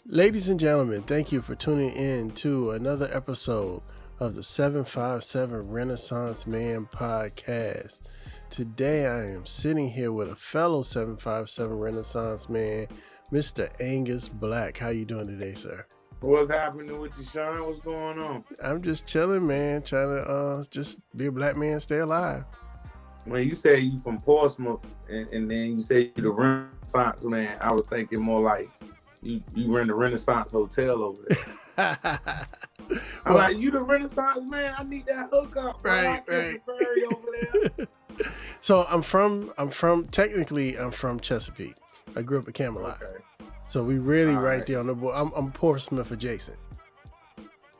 Ladies and gentlemen, thank you for tuning in to another episode of the 757 Renaissance Man podcast. Today I am sitting here with a fellow 757 Renaissance Man, Mr. Anguz Black. How you doing today, sir? What's happening with you, Sean? What's going on? I'm just chilling, man, trying to just be a black man, stay alive. When you say you from Portsmouth and then you say you the Renaissance Man, I was thinking more like you run the Renaissance Hotel over there. I'm like, you the Renaissance Man? I need that hookup. Right. Ferry over there. So I'm from Chesapeake. I grew up at Camelot. Okay. So we really right there on the board. I'm Portsmouth adjacent.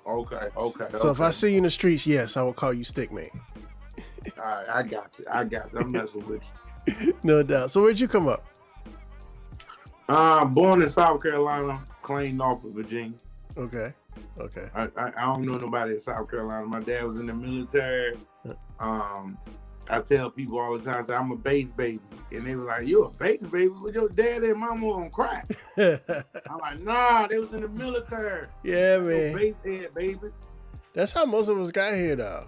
Okay. So if I see you in the streets, yes, I will call you Stick Man. All right, I got you. I'm messing with you. No doubt. So where'd you come up? Born in South Carolina, claimed Norfolk, Virginia. Okay. I don't know nobody in South Carolina. My dad was in the military. I tell people all the time, say, I'm a base baby. And they were like, you a base baby? With your dad and mama on crack. I'm like, nah, they was in the military. Yeah, man. So base head, baby. That's how most of us got here, though.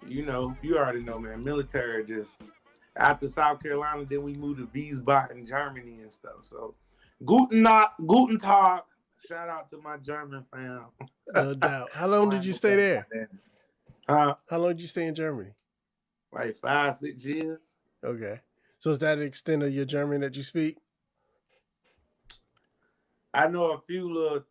You know, you already know, man. Military just... After South Carolina, then we moved to Wiesbaden, Germany and stuff. So, Guten Tag. Shout out to my German fam. No doubt. How long did you stay there? How long did you stay in Germany? Like 5-6 years. Okay. So is that the extent of your German that you speak? I know a few little,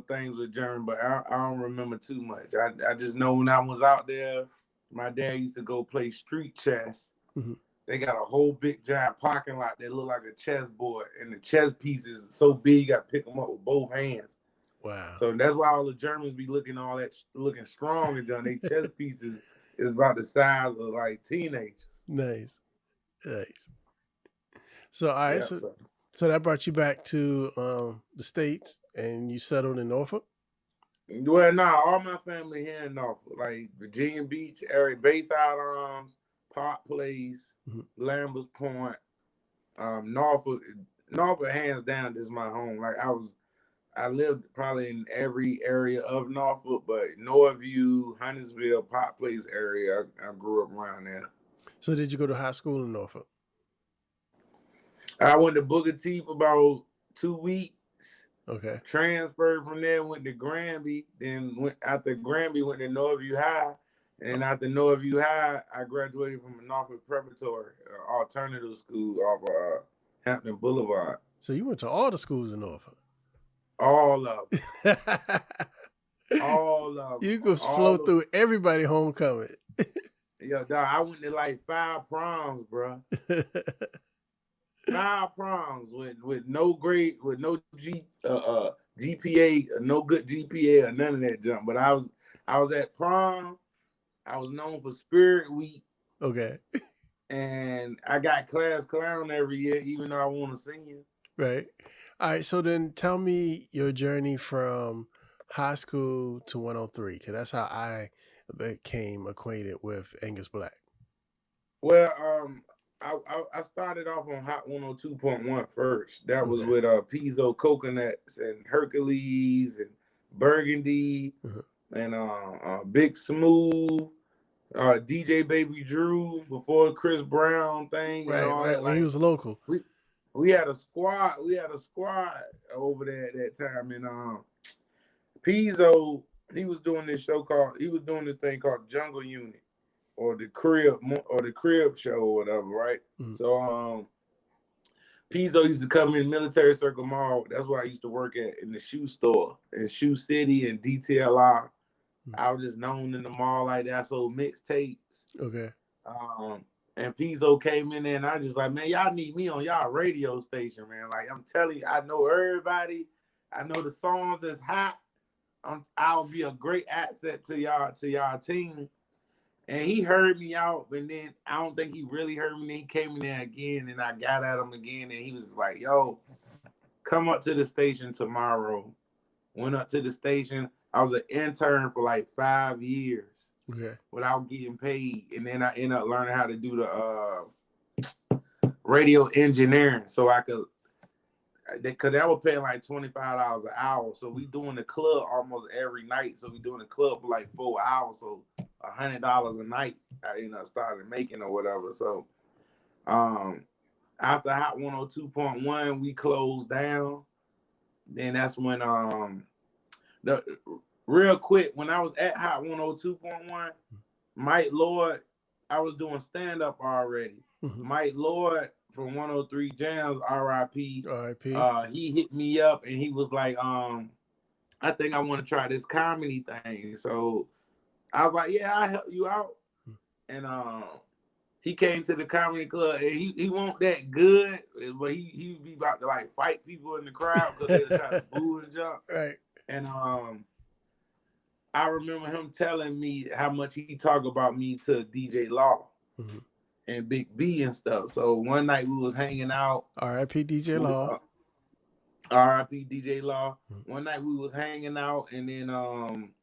things with German, but I don't remember too much. I just know when I was out there, my dad used to go play street chess. Mm-hmm. They got a whole big giant parking lot that look like a chessboard, and the chess pieces so big you got to pick them up with both hands. Wow! So that's why all the Germans be looking strong, and done. They chess pieces is about the size of like teenagers. Nice. So all right, so that brought you back to the States, and you settled in Norfolk. Well, all my family here in Norfolk, like Virginia Beach area, Bayside Arms, Park Place, Lambert's Point, Norfolk, hands down, this is my home. Like I lived probably in every area of Norfolk, but Northview, Huntersville, Park Place area, I grew up around there. So did you go to high school in Norfolk? I went to Booker T for about 2 weeks. Okay. Transferred from there, went to Granby, after Granby, went to Northview High. And after Northview High, I graduated from Norfolk Preparatory, alternative school off Hampton Boulevard. So you went to all the schools in Norfolk? All of them. All of them. You could flow through everybody homecoming. Yo, dog, I went to like 5 proms, bro. 5 proms with no grade, with no GPA, no good GPA or none of that junk. But I was at prom. I was known for Spirit Week. Okay. And I got class clown every year, even though I want to sing you. Right. All right. So then tell me your journey from high school to 103, because that's how I became acquainted with Anguz Black. Well, I started off on Hot 102.1 first. That was with Pizzo Coconuts and Hercules and Burgundy. And Big Smooth, DJ Baby Drew before Chris Brown thing. Right. When he was local. We had a squad. Over there at that time. And Pizzo, he was doing this thing called Jungle Unit or the Crib show or whatever, right? Mm-hmm. So Pizzo used to come in Military Circle Mall. That's where I used to work at, in the shoe store in Shoe City and DTLR. I was just known in the mall like that. I sold mixtapes. Okay. And Pizzo came in there, and I just like, man, y'all need me on y'all radio station, man. Like, I'm telling you, I know everybody. I know the songs that's hot. I'll be a great asset to y'all team. And he heard me out, and then I don't think he really heard me. Then he came in there again, and I got at him again, and he was like, yo, come up to the station tomorrow. Went up to the station. I was an intern for like 5 years without getting paid. And then I ended up learning how to do the radio engineering so I could, because that was paying like $25 an hour. So we doing the club almost every night. So we doing the club for like 4 hours. So $100 a night I started making or whatever. So after Hot 102.1, we closed down. Then that's when the real quick, when I was at Hot 102.1, Mike Lord, I was doing stand-up already. Mike Lord from 103 Jamz, R.I.P. He hit me up and he was like, I think I want to try this comedy thing. So I was like, yeah, I'll help you out. And he came to the comedy club and he wasn't that good, but he be about to like fight people in the crowd because they were trying to boo and jump. Right. And I remember him telling me how much he talked about me to DJ Law and Big B and stuff. So one night we was hanging out. R.I.P. DJ Law. R.I.P. DJ Law. One night we was hanging out, and then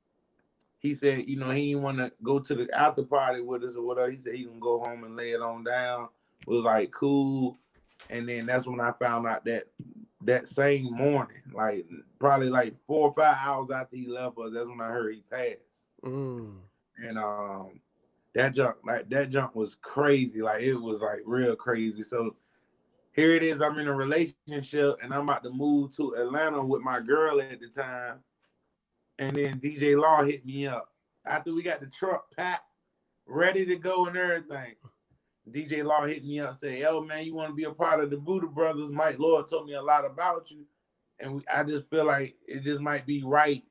he said, he didn't want to go to the after party with us or whatever. He said he can go home and lay it on down. It was like cool. And then that's when I found out that same morning, like probably like 4 or 5 hours after he left us, that's when I heard he passed. And that junk was crazy. Like it was like real crazy. So here it is, I'm in a relationship and I'm about to move to Atlanta with my girl at the time. And then DJ Law hit me up. After we got the truck packed, ready to go and everything, DJ Law hit me up and said, yo, man, you want to be a part of the Budda Brothas? Mike Lord told me a lot about you. And I just feel like it just might be right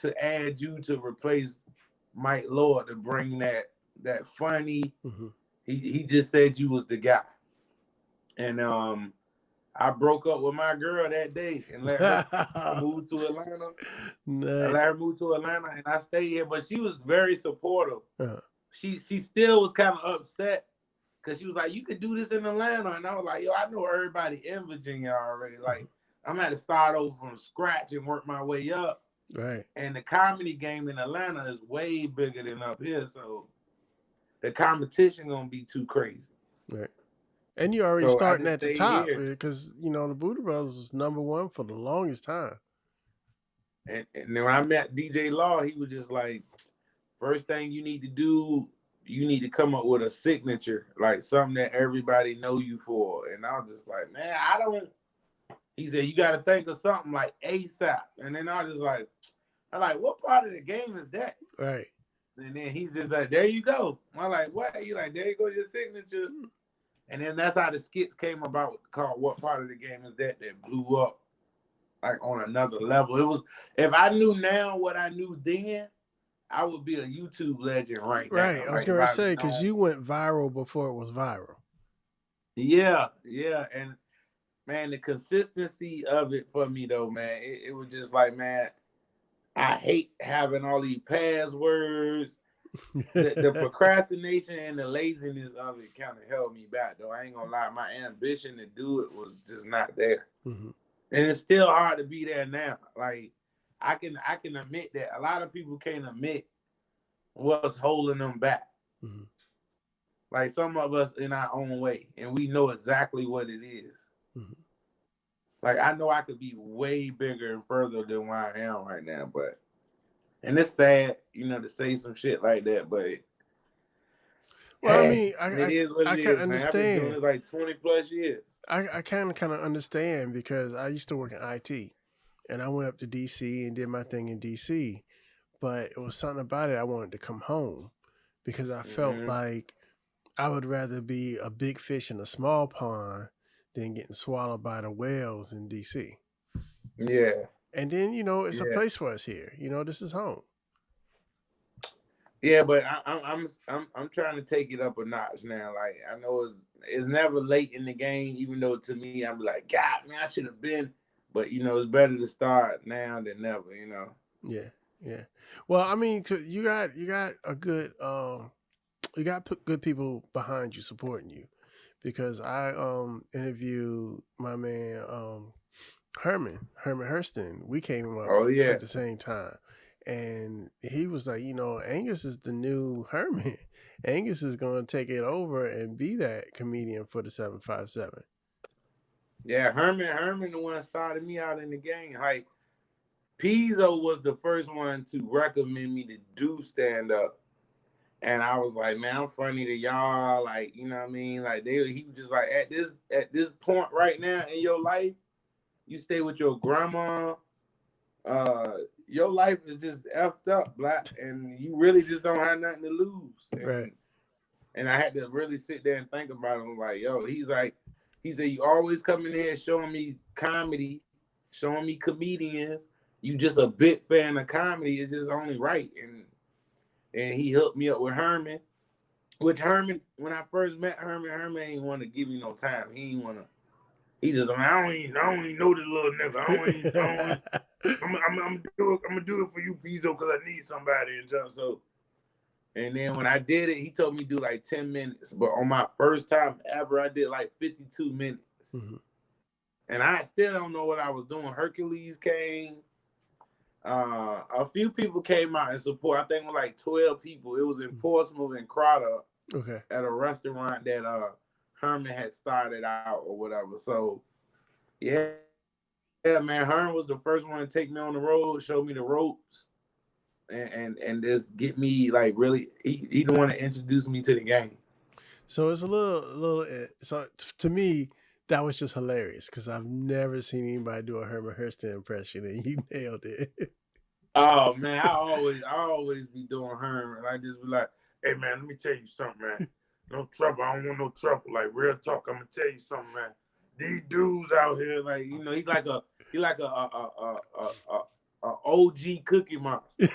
to add you to replace Mike Lord, to bring that funny. He just said you was the guy. And I broke up with my girl that day and let her move to Atlanta. Nice. I let her move to Atlanta and I stayed here, but she was very supportive. She still was kind of upset because she was like, you could do this in Atlanta. And I was like, yo, I know everybody in Virginia already. Like, I'm going to start over from scratch and work my way up. Right. And the comedy game in Atlanta is way bigger than up here. So the competition going to be too crazy. Right. And you're already starting at the top because, the Budda Brothas was #1 for the longest time. And when I met DJ Law, he was just like, first thing you need to do, you need to come up with a signature, like something that everybody know you for. And I was just like, man, he said, you got to think of something like ASAP. And then I was just like, what part of the game is that? Right. And then he's just like, there you go. I'm like, what? He's like, there you go, your signature. And then that's how the skits came about, called What Part of the Game Is That blew up like on another level. It was, if I knew now what I knew then, I would be a YouTube legend right now. Right. I was going to say, because you went viral before it was viral. Yeah. And man, the consistency of it for me though, man, it was just like, man, I hate having all these passwords. The procrastination and the laziness of it kind of held me back though. I ain't gonna lie, my ambition to do it was just not there. And it's still hard to be there now. Like I can admit that a lot of people can't admit what's holding them back. Like some of us in our own way, and we know exactly what it is. Like I know I could be way bigger and further than where I am right now, but and it's sad, to say some shit like that, but well, I mean, I can understand. I've been doing it like 20 plus years. I kind of understand because I used to work in IT, and I went up to DC and did my thing in DC, but it was something about it. I wanted to come home because I felt like I would rather be a big fish in a small pond than getting swallowed by the whales in DC. Yeah. And then, it's a place for us here. This is home. Yeah, but I'm trying to take it up a notch now. Like I know it's never late in the game, even though to me I'm like, God, man, I should have been. But it's better to start now than never. Yeah, yeah. Well, I mean, you got a good you got good people behind you supporting you, because I interviewed my man Herman Hurston. We came up Oh yeah, at the same time, and he was like, Angus is the new Herman. Angus is going to take it over and be that comedian for the 757. yeah. Herman, the one started me out in the game. Like Pizzo was the first one to recommend me to do stand up. And I was like, man, I'm funny to y'all. Like, you know what I mean? Like he was just like, at this point right now in your life, you stay with your grandma. Uh, your life is just effed up, Black, and you really just don't have nothing to lose. Right. And I had to really sit there and think about it. I'm like, yo, he said, you always come in here showing me comedy, showing me comedians. You just a big fan of comedy. It's just only right. And he hooked me up with Herman. Which Herman, when I first met Herman ain't want to give me no time. He ain't want to. He just, I don't even know this little nigga. I'm gonna do it for you, Pizzo, because I need somebody. And then when I did it, he told me to do like 10 minutes. But on my first time ever, I did like 52 minutes. Mm-hmm. And I still don't know what I was doing. Hercules came. A few people came out and support. I think it was like 12 people. It was in Portsmouth and Crowder. Okay. At a restaurant that Herman had started out or whatever. So yeah, man, Herman was the first one to take me on the road, show me the ropes, and just get me like really. He the one to introduce me to the game. So it's a little. So to me, that was just hilarious because I've never seen anybody do a Herman Hurston impression, and you nailed it. Oh man, I always be doing Herman. I just be like, hey man, let me tell you something, man. No trouble. I don't want no trouble. Like real talk. I'm gonna tell you something, man. These dudes out here, like he like a OG Cookie Monster.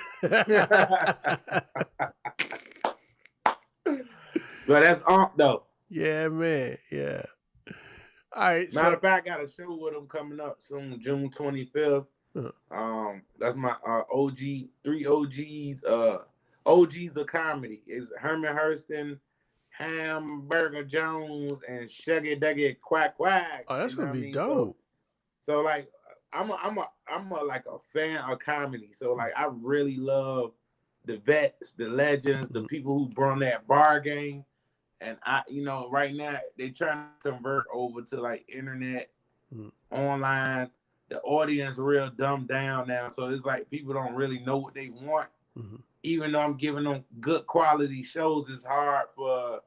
But that's though. Yeah, man. Yeah. All right. Matter So of fact, I got a show with him coming up soon, June 25th. That's my OG, three OGs. OGs of comedy is Herman Hurston, Hamburger Jones, and Shuggy Duggy Quack Quack. that's You know gonna what I be mean? So, dope. so like, I'm a like a fan of comedy. So like, I really love the vets, the legends, the people who brought that bar game. And right now they trying to convert over to like internet, online. The audience real dumbed down now, so it's like people don't really know what they want. Even though I'm giving them good quality shows, it's hard for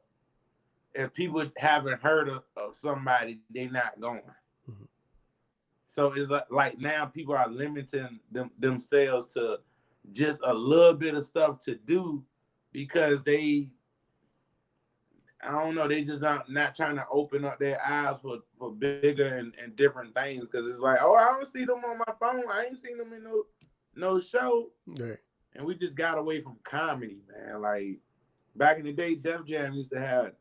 if people haven't heard of somebody, they not going. So it's like now people are limiting themselves to just a little bit of stuff to do because I don't know. They just not trying to open up their eyes for bigger and different things. Because it's like, oh, I don't see them on my phone. I ain't seen them in no show. Right. And we just got away from comedy, man. Like back in the day, Def Jam used to have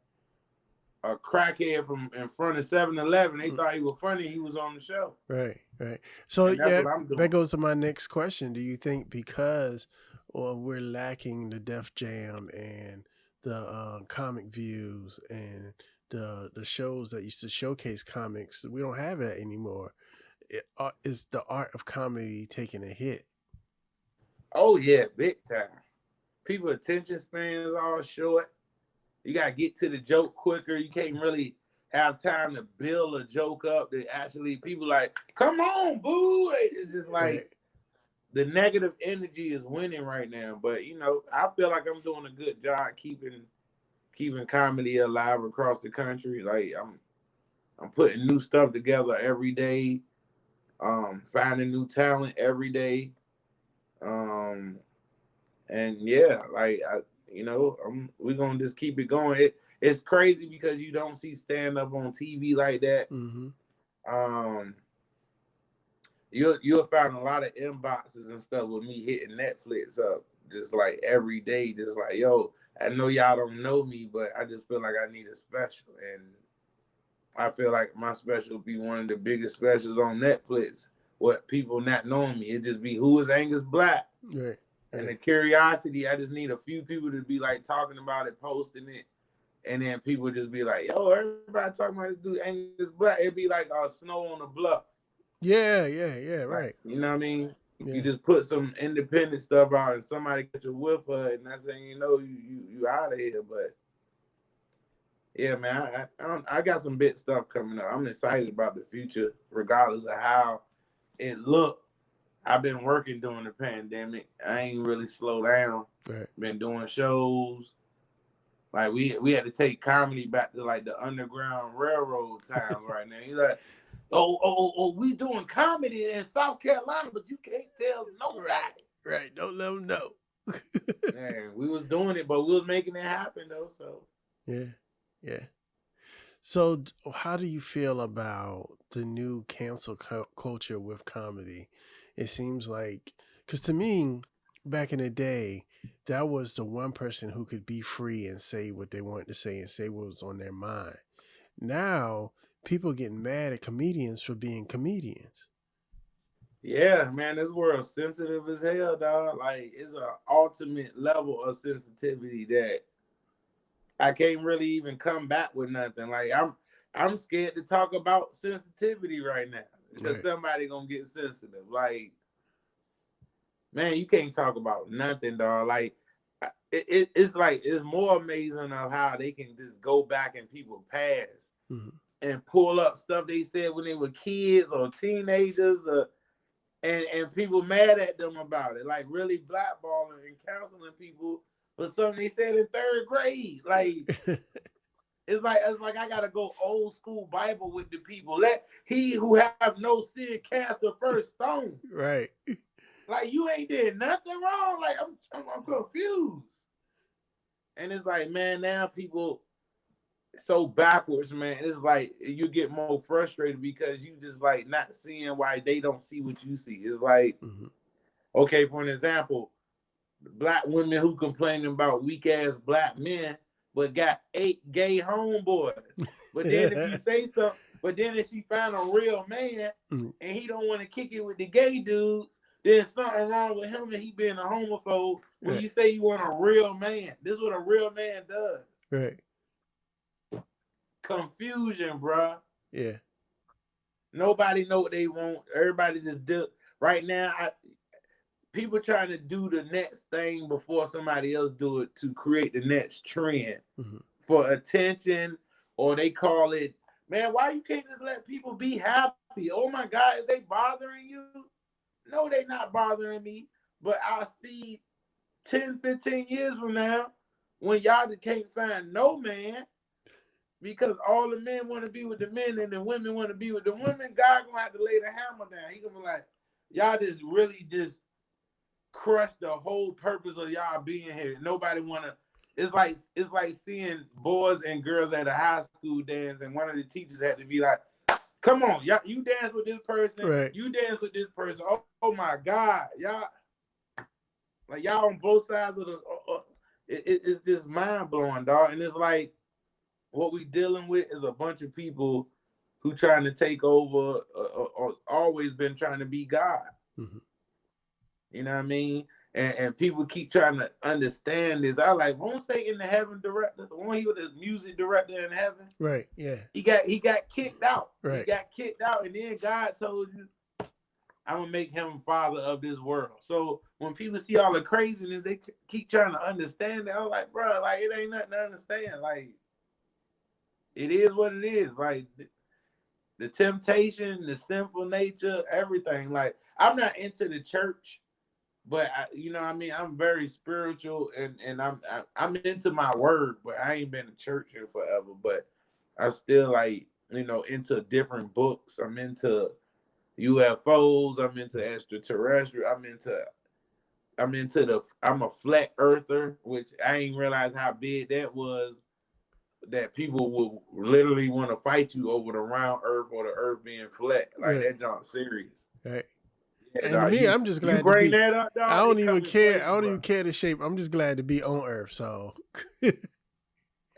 a crackhead from in front of 7-Eleven. They thought he was funny. He was on the show. Right. Right. So And that's yeah, what I'm doing. that goes to my next question. Do you think because we're lacking the Def Jam and the comic views and the shows that used to showcase comics, we don't have that anymore? Is the art of comedy taking a hit? Oh yeah, big time. People attention spans all short. You gotta get to the joke quicker. You can't really have time to build a joke up that actually people like, come on, boo. It's just like Right. the negative energy is winning right now. But I feel like I'm doing a good job keeping comedy alive across the country. Like I'm putting new stuff together every day, finding new talent every day. Um, and yeah, like we're gonna just keep it going. It's crazy because you don't see stand up on TV like that. Um, you'll find a lot of inboxes and stuff with me hitting Netflix up. just like every day, just like, yo, I know y'all don't know me, but I just feel like I need a special. And I feel like my special be one of the biggest specials on Netflix. What people not knowing me, it just be who is Anguz Black. Right. And the curiosity, I just need a few people to be like talking about it, posting it, and then people just be like, "Yo, everybody talking about this dude Anguz Black." It'd be like snow on the bluff. Yeah, Like, right. you know what I mean? Yeah. You just put some independent stuff out, and somebody catch a whiff of it, and that's saying, you know, you out of here. But yeah, man, I got some big stuff coming up. I'm excited about the future, regardless of how it looked. I've been working during the pandemic. I ain't really slowed down. Right. Been doing shows. Like we had to take comedy back to like the Underground Railroad times right now. He's like, oh, we doing comedy in South Carolina, but you can't tell nobody. Right. Don't let them know. Man, we was doing it, but we was making it happen though. So yeah. So, how do you feel about the new cancel culture with comedy? It seems like, because to me, back in the day, that was the one person who could be free and say what they wanted to say and say what was on their mind. Now, people getting mad at comedians for being comedians. yeah, man, this world's sensitive as hell, dog. Like it's an ultimate level of sensitivity that I can't really even come back with nothing. Like I'm scared to talk about sensitivity right now because somebody gonna get sensitive. Like, man, you can't talk about nothing, dog. Like it's like it's more amazing of how they can just go back in people's past and pull up stuff they said when they were kids or teenagers, and people mad at them about it. Like really blackballing and counseling people for something they said in third grade. Like. It's like I gotta go old school Bible with the people. Let he who have no sin cast the first stone. Right. Like you ain't did nothing wrong. Like I'm confused. And it's like, man, now people so backwards, man. It's like you get more frustrated because you just like not seeing why they don't see what you see. It's like, okay, for an example, black women who complaining about weak ass black men but got 8 gay homeboys. But then if you say something, but then if she find a real man and he don't want to kick it with the gay dudes, then something wrong with him and he being a homophobe. When you say you want a real man, this is what a real man does. Right. Confusion, bruh. Yeah. Nobody know what they want. Everybody just do. Right now, people trying to do the next thing before somebody else do it to create the next trend for attention, or they call it, man, why you can't just let people be happy? Oh my God, is they bothering you? No, they not bothering me, but I'll see 10, 15 years from now when y'all can't find no man because all the men want to be with the men and the women want to be with the women. God gonna have to lay the hammer down. He gonna be like, y'all just really just crush the whole purpose of y'all being here. Nobody wanna. It's like seeing boys and girls at a high school dance, and one of the teachers had to be like, "Come on, y'all, you dance with this person, right. You dance with this person. Oh my God, y'all, like y'all on both sides of the. It's just mind blowing, dog. And it's like what we dealing with is a bunch of people who trying to take over, or always been trying to be God. You know what I mean? And people keep trying to understand this. I like, won't say in the heaven director, the one he was the music director in heaven. Right, yeah. He got kicked out. Right. He got kicked out, and then God told you, I'm gonna make him father of this world. So when people see all the craziness, they keep trying to understand it. I'm like, bro, like it ain't nothing to understand. Like it is what it is. Like the temptation, the sinful nature, everything. Like I'm not into the church. But you know, what I mean, I'm very spiritual, and I'm into my word, but I ain't been to church in forever. But I still like, you know, into different books. I'm into UFOs. I'm into extraterrestrial. I'm a flat earther, which I ain't realized how big that was. That people will literally want to fight you over the round earth or the earth being flat. Like that junk serious. Right. Yeah, And to dog. me, I'm just You glad to bring be. that up, I dog. don't It even come in care. I play, don't bro. even care the shape. I'm just glad to be on Earth. So.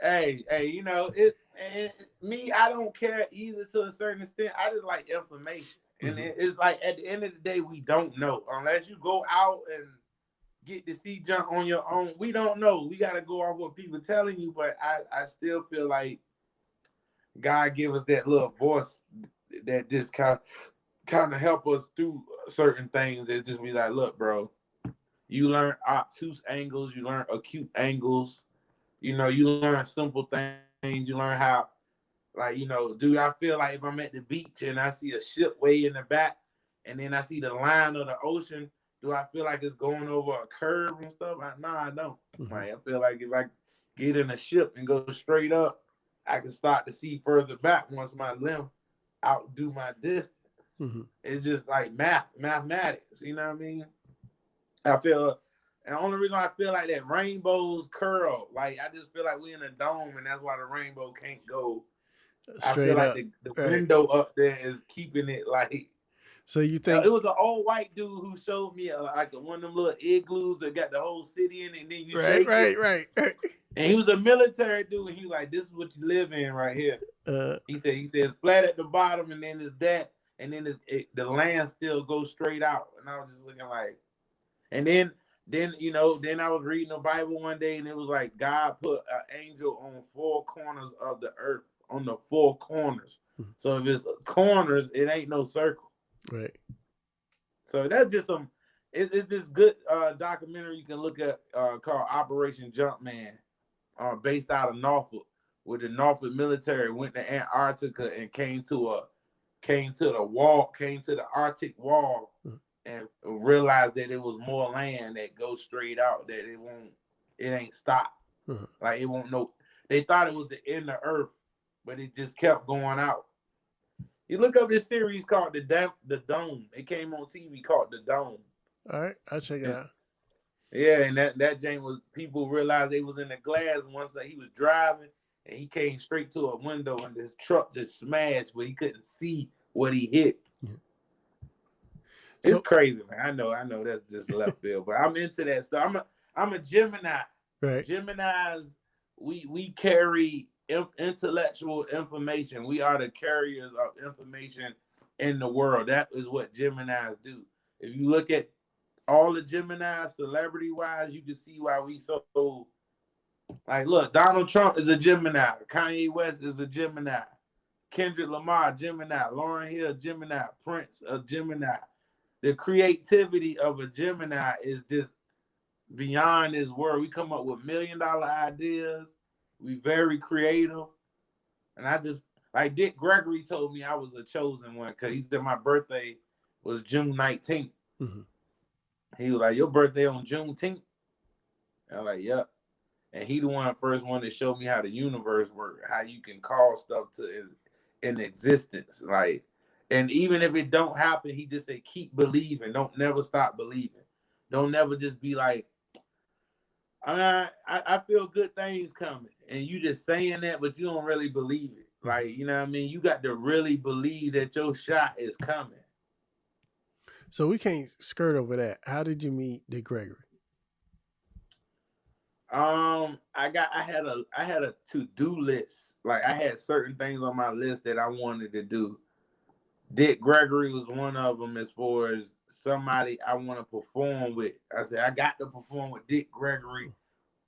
Hey, you know it. And me, I don't care either to a certain extent. I just like information, and it's like at the end of the day, we don't know unless you go out and get to see junk on your own. We don't know. We got to go off what people telling you. But I still feel like God give us that little voice that just kind of help us through certain things. It just be like, look, bro, you learn obtuse angles, you learn acute angles. You know, you learn simple things. You learn how, like, you know, do I feel like if I'm at the beach and I see a ship way in the back, and then I see the line of the ocean, do I feel like it's going over a curve and stuff? Like, nah, I don't. Like, I feel like if I get in a ship and go straight up, I can start to see further back once my limb outdo my distance. It's just like mathematics. You know what I mean? I feel, and the only reason I feel like that rainbows curl, like I just feel like we in a dome, and that's why the rainbow can't go. I feel Straight like up. the Right. window up there is keeping it like. So you think It was an old white dude who showed me like one of them little igloos that got the whole city in it, and then you shake it. Right. And he was a military dude, and he was like, "This is what you live in right here." He said it's flat at the bottom, and then it's that, and then the land still goes straight out. And I was just looking like, and then you know, then I was reading the Bible one day, and it was like God put an angel on four corners of the earth, on the four corners. So if it's corners, it ain't no circle. Right. So that's just some. It's this good documentary you can look at called Operation Jumpman, based out of Norfolk, where the Norfolk military went to Antarctica and came to the Arctic wall, and realized that it was more land that goes straight out, that it ain't stopped. Like it won't know. They thought it was the end of Earth, but it just kept going out. You look up this series called the Dome. It came on TV called The Dome. All right, I'll check it out. Yeah, and that Jane was, people realized they was in the glass once that he was driving, and he came straight to a window, and this truck just smashed, but he couldn't see what he hit. It's crazy, man. I know that's just left field, but I'm into that stuff. I'm a Gemini. Right. Geminis, we carry intellectual information. We are the carriers of information in the world. That is what Geminis do. If you look at all the Geminis, celebrity-wise, you can see why we so, like, look, Donald Trump is a Gemini. Kanye West is a Gemini. Kendrick Lamar, Gemini. Lauryn Hill, Gemini. Prince, a Gemini. The creativity of a Gemini is just beyond this world. We come up with $1 million ideas. We very creative. And I just, like Dick Gregory told me I was a chosen one, because he said my birthday was June 19th. He was like, your birthday on Juneteenth? I was like, yep. And he the first one that showed me how the universe works, how you can call stuff to in existence. Like, and even if it don't happen, he just said, keep believing. Don't never stop believing. Don't never just be like, I feel good things coming. And you just saying that, but you don't really believe it. Like, you know what I mean? You got to really believe that your shot is coming. So we can't skirt over that. How did you meet Dick Gregory? I had a to-do list. Like, I had certain things on my list that I wanted to do. Dick Gregory was one of them, as far as somebody I want to perform with. I said, I got to perform with Dick Gregory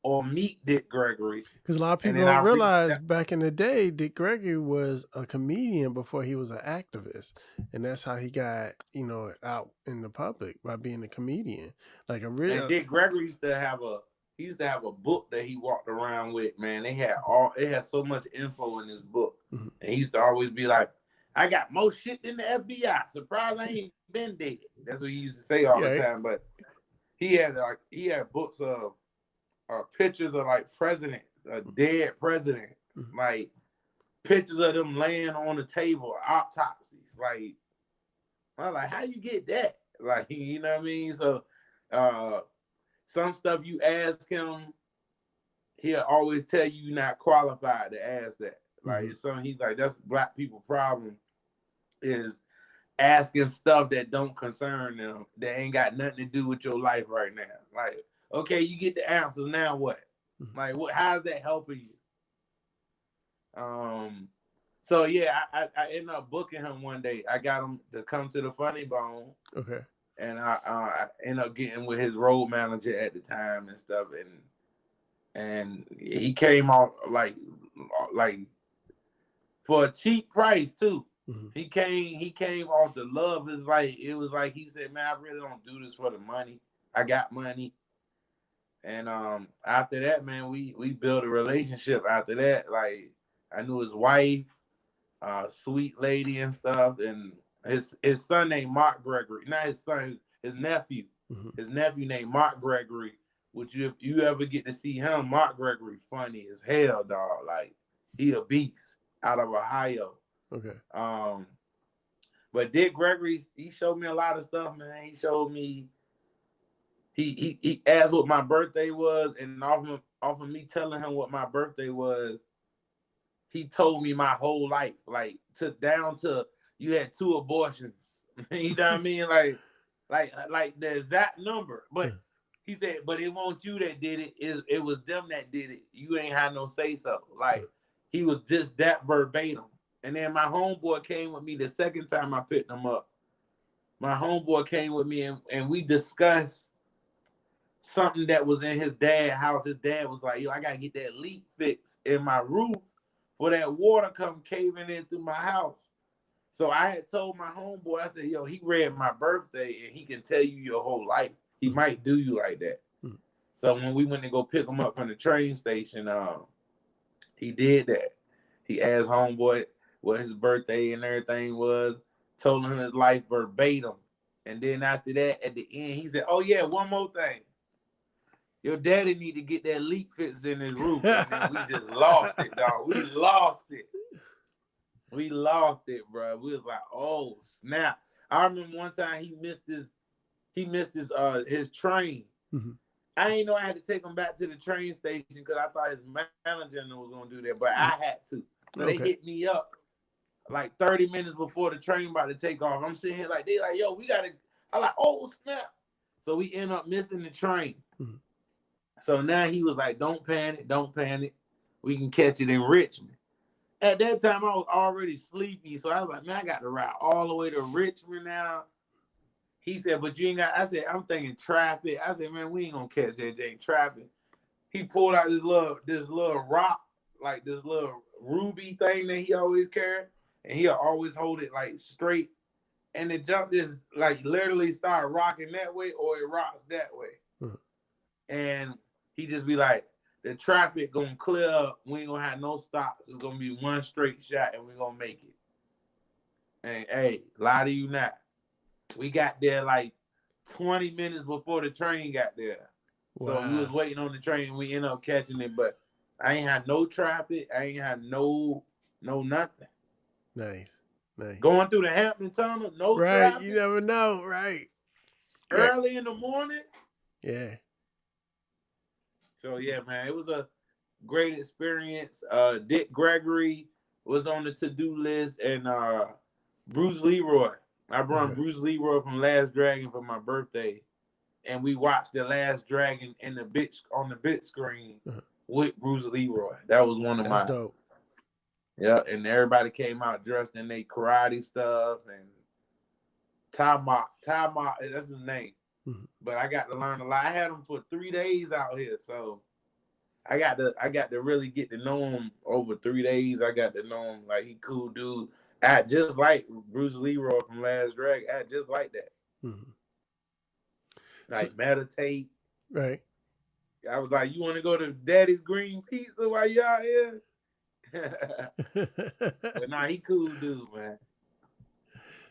or meet Dick Gregory. Because a lot of people don't realize back in the day, Dick Gregory was a comedian before he was an activist. And that's how he got, out in the public, by being a comedian. Like a real. And Dick Gregory used to have a book that he walked around with, man. It had so much info in this book. And he used to always be like, I got more shit than the FBI. Surprised I ain't been dead. That's what he used to say all the time. But he had books of pictures of like presidents, dead presidents, like pictures of them laying on the table, autopsies. Like, I'm like, how you get that? Like, you know what I mean? So some stuff you ask him, he'll always tell you you're not qualified to ask that. Like, it's something he's like, that's Black people problem, is asking stuff that don't concern them, that ain't got nothing to do with your life right now. Like, okay, you get the answers, now what? Like, what? How's that helping you? So yeah, I ended up booking him one day. I got him to come to the Funny Bone. Okay. And I ended up getting with his road manager at the time and stuff, and he came out like for a cheap price too. Mm-hmm. He came off the love. It was like he said, man, I really don't do this for the money. I got money. And after that, man, we built a relationship after that. Like, I knew his wife, sweet lady and stuff, and his son named Mark Gregory. Not his son, his nephew. Mm-hmm. His nephew named Mark Gregory. Which if you ever get to see him, Mark Gregory funny as hell, dog. Like, he a beast out of Ohio. Okay. But Dick Gregory, he showed me a lot of stuff, man. He showed me. He asked what my birthday was, and off of me telling him what my birthday was, he told me my whole life, like down to you had 2 abortions. You know what I mean? Like the exact number. But he said, but it wasn't you that did it. It was them that did it. You ain't had no say so. Like, he was just that verbatim. And then my homeboy came with me the second time I picked him up. My homeboy came with me and we discussed something that was in his dad's house. His dad was like, yo, I gotta get that leak fixed in my roof for that water come caving in through my house. So I had told my homeboy, I said, yo, he read my birthday and he can tell you your whole life. He might do you like that. So when we went to go pick him up from the train station, he did that. He asked homeboy what his birthday and everything was, told him his life verbatim. And then after that, at the end, he said, oh yeah, one more thing. Your daddy need to get that leak fixed in his roof. And then we just lost it, dog. We lost it. We lost it, bro. We was like, oh, snap. I remember one time he missed his train. Mm-hmm. I didn't know I had to take him back to the train station because I thought his manager was going to do that, but I had to. So They hit me up like 30 minutes before the train about to take off. I'm sitting here like, they like, yo, we got to. I'm like, oh, snap. So we end up missing the train. Mm-hmm. So now he was like, don't panic. We can catch it in Richmond. At that time, I was already sleepy. So I was like, man, I got to ride all the way to Richmond now. He said, but you ain't got, I said, I'm thinking traffic. I said, man, we ain't going to catch that dang traffic. He pulled out this little rock, like this little ruby thing that he always carried. And he'll always hold it like straight. And the jump just like literally start rocking that way or it rocks that way. Mm-hmm. And he just be like, the traffic gonna clear up. We ain't gonna have no stops. It's gonna be one straight shot and we're gonna make it. And hey, lie to you not. We got there like 20 minutes before the train got there. Wow. So we was waiting on the train. We ended up catching it, but I ain't had no traffic. I ain't had no nothing. Nice. Going through the Hampton Tunnel, no traffic. Right, you never know, right? Early in the morning. Yeah. So yeah, man, it was a great experience. Dick Gregory was on the to-do list, and Bruce Leroy. I brought Bruce Leroy from Last Dragon for my birthday, and we watched the Last Dragon on the big screen with Bruce Leroy. That was one of my. Dope. Yeah, and everybody came out dressed in their karate stuff, and Tama, that's his name. Mm-hmm. But I got to learn a lot. I had him for 3 days out here, so I got to really get to know him over 3 days. I got to know him like he cool dude. I just like Bruce Leroy from Last Dragon. I just like that. Mm-hmm. Like meditate. Right. I was like, you want to go to Daddy's Green Pizza while you out here? But nah, he cool dude, man.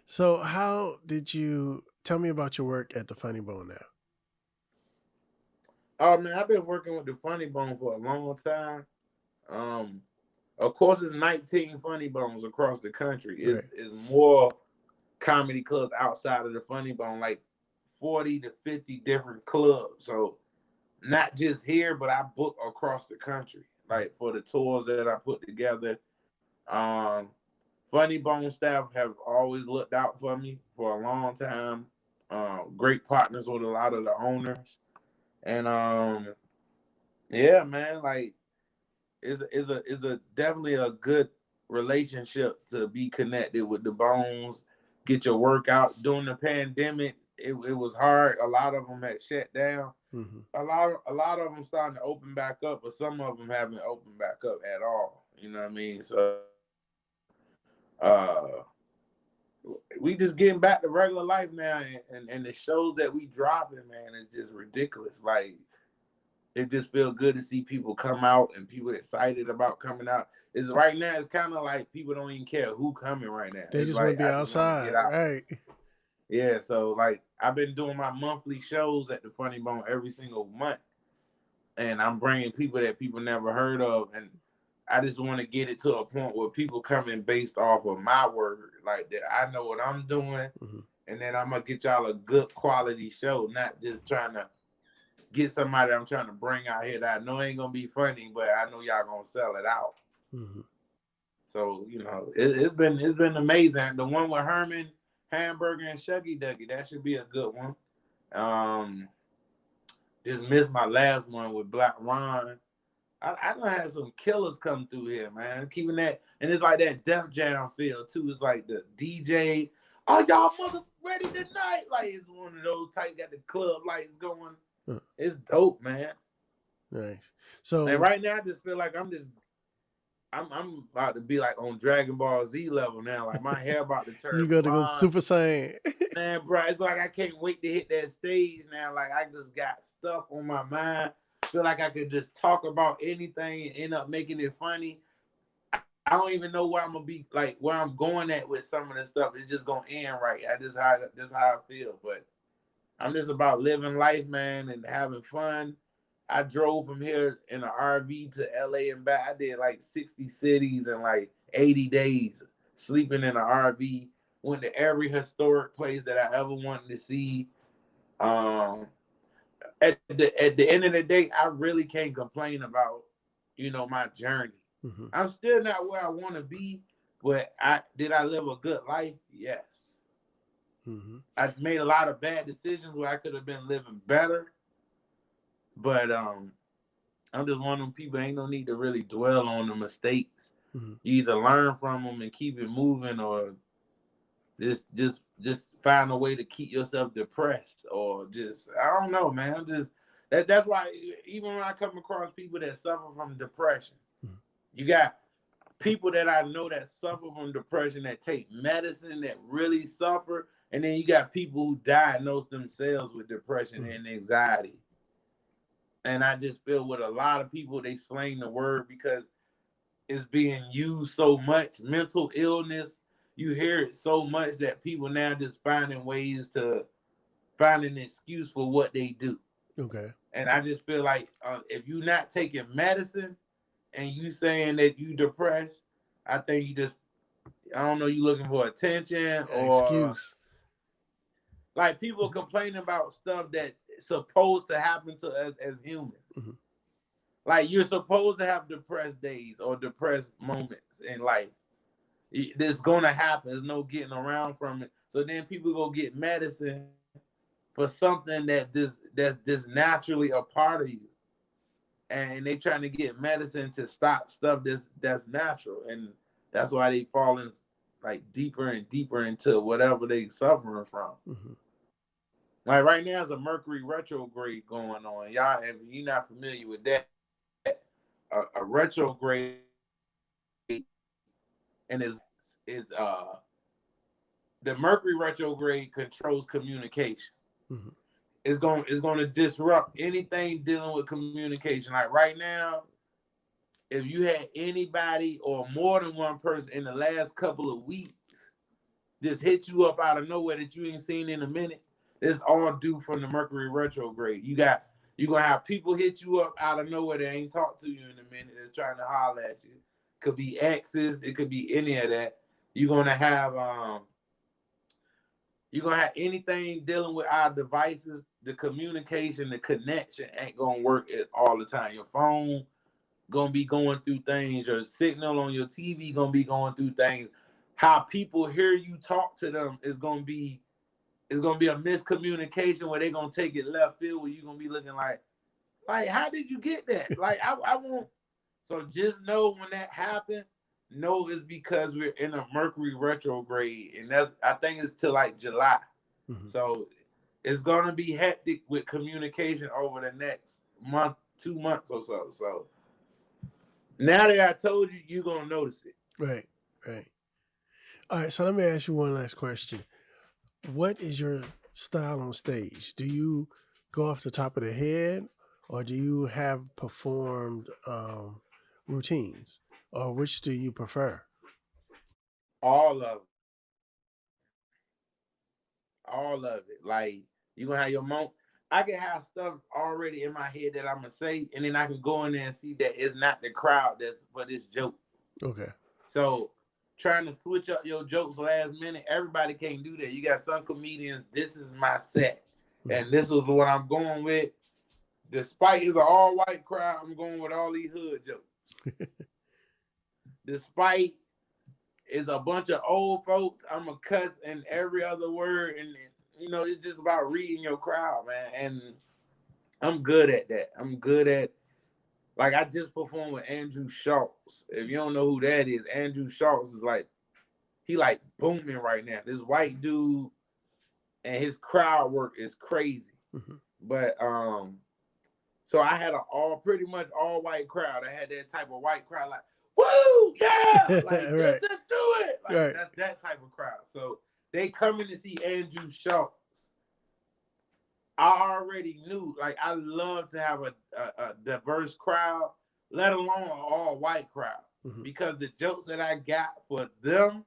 So how did you tell me about your work at the Funny Bone now? Oh man, I've been working with the Funny Bone for a long time. Of course, it's 19 Funny Bones across the country. It's more comedy clubs outside of the Funny Bone, like 40 to 50 different clubs. So not just here, but I book across the country, like for the tours that I put together. Funny Bone staff have always looked out for me for a long time. Great partners with a lot of the owners, and yeah, man, like is a definitely a good relationship to be connected with the Bones. Get your workout during the pandemic. It was hard. A lot of them had shut down. Mm-hmm. A lot of them starting to open back up, but some of them haven't opened back up at all. You know what I mean? So uh we just getting back to regular life now, and the shows that we dropping, man, is just ridiculous. Like, it just feels good to see people come out and people excited about coming out. Is right now it's kind of like people don't even care who coming right now. They It's just want like to be I just want to outside, get out. right? Yeah, so like I've been doing my monthly shows at the Funny Bone every single month, and I'm bringing people that people never heard of, and I just want to get it to a point where people coming based off of my word, like that I know what I'm doing, Mm-hmm. and then I'm gonna get y'all a good quality show, not just trying to get somebody I'm trying to bring out here that I know ain't gonna be funny, but I know y'all gonna sell it out. Mm-hmm. So it's been amazing. The one with Herman, Hamburger, and Shuggy Duggy, that should be a good one. Um, just missed my last one with Black Ron. I done had some killers come through here, man. Keeping that, and it's like that Def Jam feel too. It's like the DJ, oh y'all mother ready tonight? Like it's one of those type, got the club lights going. Huh. It's dope, man. Nice. So, And right now, I just feel like I'm about to be like on Dragon Ball Z level now. Like my hair about to you turn got to go blonde. Super Saiyan. Man, bro, it's like I can't wait to hit that stage now. Like I just got stuff on my mind. Feel like I could just talk about anything and end up making it funny. I don't even know where I'm gonna be, like where I'm going at with some of this stuff. It's just gonna end right. That's how I feel. But I'm just about living life, man, and having fun. I drove from here in an RV to LA and back. I did like 60 cities in like 80 days, sleeping in an RV. Went to every historic place that I ever wanted to see. Um, at the end of the day, I really can't complain about, my journey. Mm-hmm. I'm still not where I want to be, but I live a good life? Yes. Mm-hmm. I made a lot of bad decisions where I could have been living better, but I'm just one of them people. Ain't no need to really dwell on the mistakes. Mm-hmm. You either learn from them and keep it moving, or just find a way to keep yourself depressed, or just I don't know, man. I'm just that's why even when I come across people that suffer from depression, Mm-hmm. you got people that I know that suffer from depression that take medicine that really suffer, and then you got people who diagnose themselves with depression and anxiety. And I just feel with a lot of people, they slang the word because it's being used so much. Mental illness, you hear it so much that people now just finding ways to find an excuse for what they do. Okay. And I just feel like if you're not taking medicine and you saying that you depressed, I think I don't know, you looking for attention, or Excuse. like people complaining about stuff that's supposed to happen to us as humans. Mm-hmm. Like you're supposed to have depressed days or depressed moments in life. It's gonna happen. There's no getting around from it. So then people go get medicine for something that's just naturally a part of you, and they trying to get medicine to stop stuff that's natural, and that's why they fall in like deeper and deeper into whatever they suffering from. Mm-hmm. Like right now, there's a Mercury retrograde going on. Y'all, if you're not familiar with that, a retrograde and is the Mercury retrograde controls communication. Mm-hmm. It's going to disrupt anything dealing with communication. Like right now, if you had anybody or more than one person in the last couple of weeks just hit you up out of nowhere that you ain't seen in a minute, it's all due from the Mercury retrograde. You're gonna have people hit you up out of nowhere that ain't talked to you in a minute, that's trying to holler at you. Could be exes, it could be any of that. You're gonna have anything dealing with our devices, the communication, the connection ain't gonna work all the time. Your phone gonna be going through things, your signal on your TV gonna be going through things. how people hear you talk to them is gonna be a miscommunication where they're gonna take it left field where you're gonna be looking like how did you get that? Like I won't. So just know when that happens, know it's because we're in a Mercury retrograde, and I think it's till like July. Mm-hmm. So it's gonna be hectic with communication over the next month, 2 months or so. So now that I told you, you're gonna notice it. Right. All right, so let me ask you one last question. What is your style on stage? Do you go off the top of the head, or do you have performed routines, or which do you prefer? All of it. Like, you're gonna have your moment. I can have stuff already in my head that I'm gonna say, and then I can go in there and see that it's not the crowd that's for this joke. Okay. So trying to switch up your jokes last minute, everybody can't do that. You got some comedians, this is my set, and this is what I'm going with. Despite it's an all-white crowd, I'm going with all these hood jokes. Despite it's a bunch of old folks, I'm a cuss in every other word, and it's just about reading your crowd, man. And I'm good at that. I'm good at, like, I just performed with Andrew Schultz. If you don't know who that is, Andrew Schultz is he booming right now. This white dude, and his crowd work is crazy. Mm-hmm. But so I had pretty much all white crowd. I had that type of white crowd, like, woo, yeah, like right. Let's do it. Like right. That's that type of crowd. So they coming to see Anguz Schultz. I already knew, like, I love to have a diverse crowd, let alone an all white crowd, because the jokes that I got for them,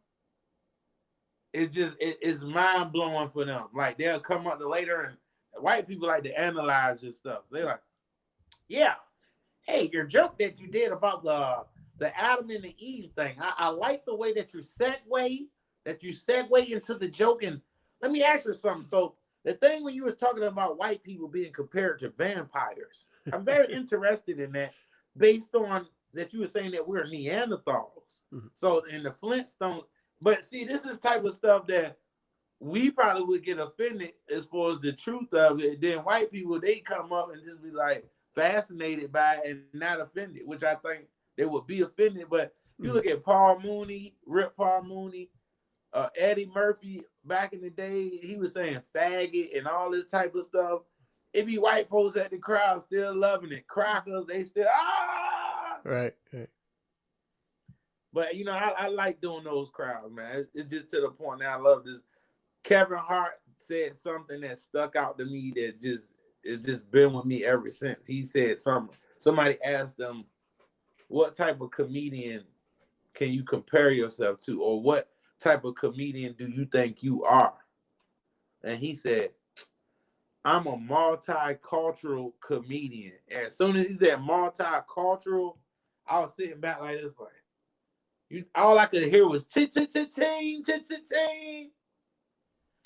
it's mind blowing for them. Like, they'll come up later, and white people like to analyze your stuff. They like, yeah, hey, your joke that you did about the Adam and the Eve thing. I like the way that you segue into the joke. And let me ask you something. So the thing when you were talking about white people being compared to vampires, I'm very interested in that, based on that you were saying that we're Neanderthals. Mm-hmm. So in the Flintstones, but see, this is type of stuff that we probably would get offended as far as the truth of it. Then white people, they come up and just be like fascinated by it and not offended, which I think they would be offended. But you look at Paul Mooney, Rip Paul Mooney, Eddie Murphy back in the day, he was saying faggot and all this type of stuff. It be white folks at the crowd still loving it. Crackers, they still Right. But I like doing those crowds, man. It's just to the point now. I love this. Kevin Hart said something that stuck out to me that it's just been with me ever since. He said somebody asked him, what type of comedian can you compare yourself to, or what type of comedian do you think you are? And he said, I'm a multicultural comedian. And as soon as he said multicultural, I was sitting back like this, all I could hear was ching.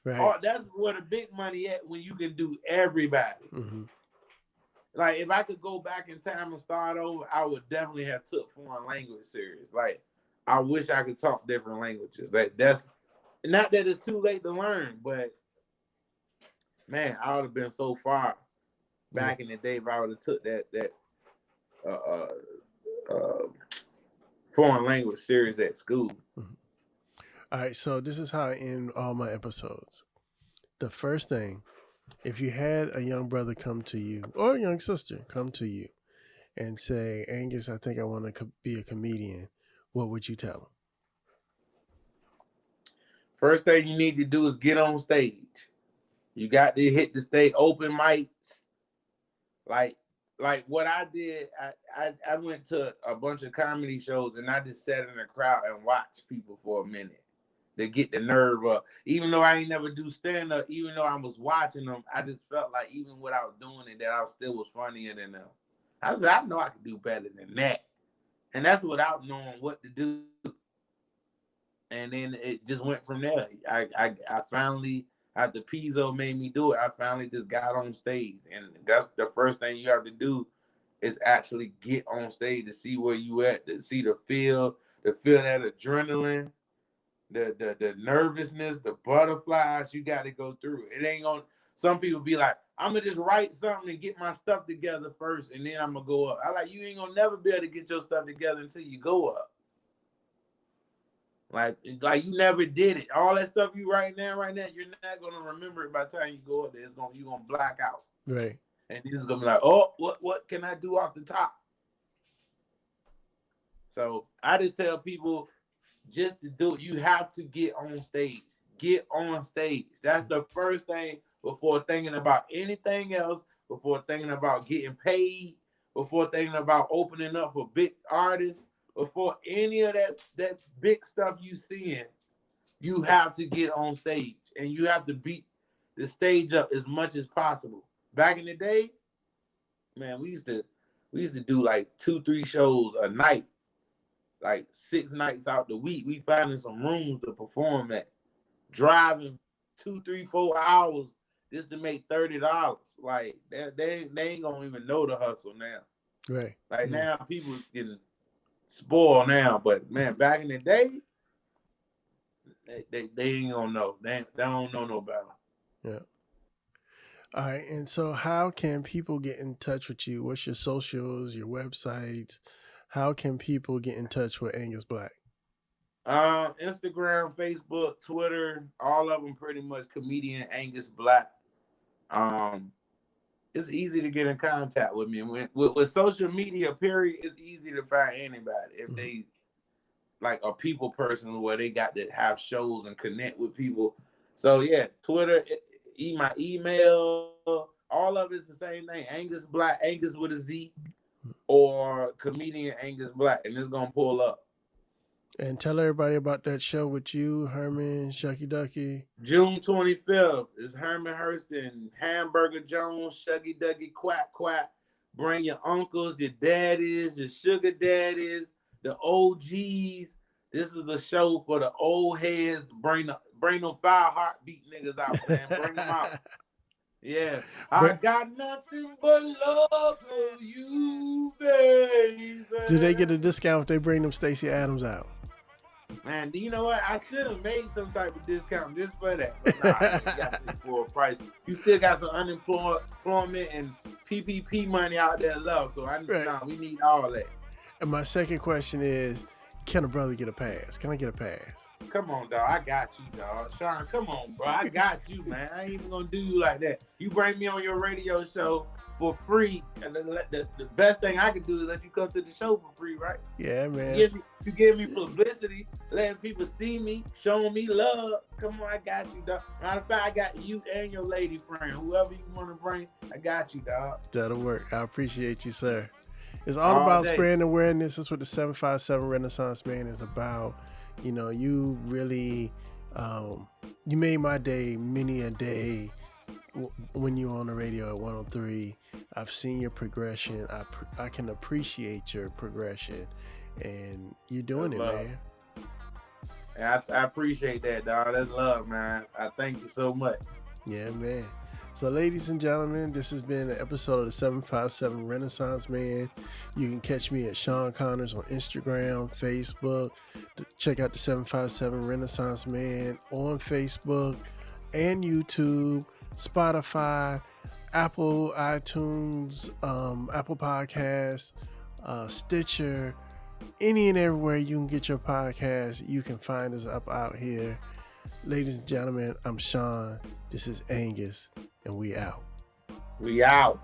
Right. That's where the big money at, when you can do everybody. Mm-hmm. Like, if I could go back in time and start over, I would definitely have took foreign language serious. Like, I wish I could talk different languages. That's not that it's too late to learn, but man, I would have been so far back in the day if I would have took that foreign language serious at school. Mm-hmm. All right, so this is how I end all my episodes. The first thing, if you had a young brother come to you, or a young sister come to you and say, Anguz, I think I want to be a comedian, what would you tell them? First thing you need to do is get on stage. You got to hit the stage, open mics. Like what I did, I went to a bunch of comedy shows, and I just sat in the crowd and watched people for a minute to get the nerve up. Even though I ain't never do stand-up, even though I was watching them, I just felt like even without doing it, that I still was funnier than them. I said, I know I could do better than that. And that's without knowing what to do. And then it just went from there. I finally, after Pizzo made me do it, I finally just got on stage. And that's the first thing you have to do, is actually get on stage to see where you at, to see the feel that adrenaline. the nervousness, the butterflies you got to go through. It ain't gonna. Some people be like, I'm gonna just write something and get my stuff together first, and then I'm gonna go up. I like, you ain't gonna never be able to get your stuff together until you go up. Like you never did it. All that stuff you write now, you're not gonna remember it by the time you go up there. You're gonna black out. Right. And then it's gonna be like, oh, what can I do off the top? So I just tell people, just to do it, you have to get on stage. Get on stage. That's the first thing before thinking about anything else, before thinking about getting paid, before thinking about opening up for big artists, before any of that big stuff you seeing. You have to get on stage, and you have to beat the stage up as much as possible. Back in the day, man, we used to do like 2-3 shows a night, like 6 nights out the week. We finding some rooms to perform at, driving 2, 3, 4 hours just to make $30. Like they ain't gonna even know the hustle now. Right. Like now people getting spoiled now, but man, back in the day, they ain't gonna know. They don't know no better. Yeah. All right. And so how can people get in touch with you? What's your socials, your websites? How can people get in touch with Anguz Black? Instagram, Facebook, Twitter, all of them pretty much comedian Anguz Black. It's easy to get in contact with me. With social media, period, it's easy to find anybody if they like a people person where they got to have shows and connect with people. So yeah, Twitter, my email, all of it's the same thing. Anguz Black, Anguz with a Z, or comedian Anguz Black, and it's gonna pull up. And tell everybody about that show with you, Herman, Shucky Ducky. June 25th is Herman Hurston, Hamburger Jones, Shucky Ducky, Quack Quack. Bring your uncles, your daddies, your sugar daddies, the OGs. This is a show for the old heads. Bring them 5 heartbeat niggas out, man. Bring them out. Yeah. I got nothing but love for you, baby. Do they get a discount if they bring them Stacey Adams out? Man, you know what? I should have made some type of discount just for that. But nah, you got this for a price. You still got some unemployment and PPP money out there left. So we need all that. And my second question is, can a brother get a pass? Can I get a pass? Come on, dog. I got you, dog. Sean, come on, bro. I got you, man. I ain't even gonna do you like that. You bring me on your radio show for free, and the best thing I can do is let you come to the show for free, right? Yeah, man. You give me publicity, letting people see me, showing me love. Come on, I got you, dog. Matter of fact, I got you and your lady friend. Whoever you want to bring, I got you, dog. That'll work. I appreciate you, sir. It's all about spreading awareness. That's what the 757 Renaissance Man is about. You know, you really, you made my day many a day when you were on the radio at 103. I've seen your progression. I can appreciate your progression, and you're doing it, man. And I appreciate that, dog. That's love, man. I thank you so much. Yeah, man. So, ladies and gentlemen, this has been an episode of the 757 Renaissance Man. You can catch me at Sean Connors on Instagram, Facebook. Check out the 757 Renaissance Man on Facebook and YouTube, Spotify, Apple iTunes, Apple Podcasts, Stitcher, any and everywhere you can get your podcast. You can find us up out here. Ladies and gentlemen, I'm Sean. This is Anguz, and we out. We out.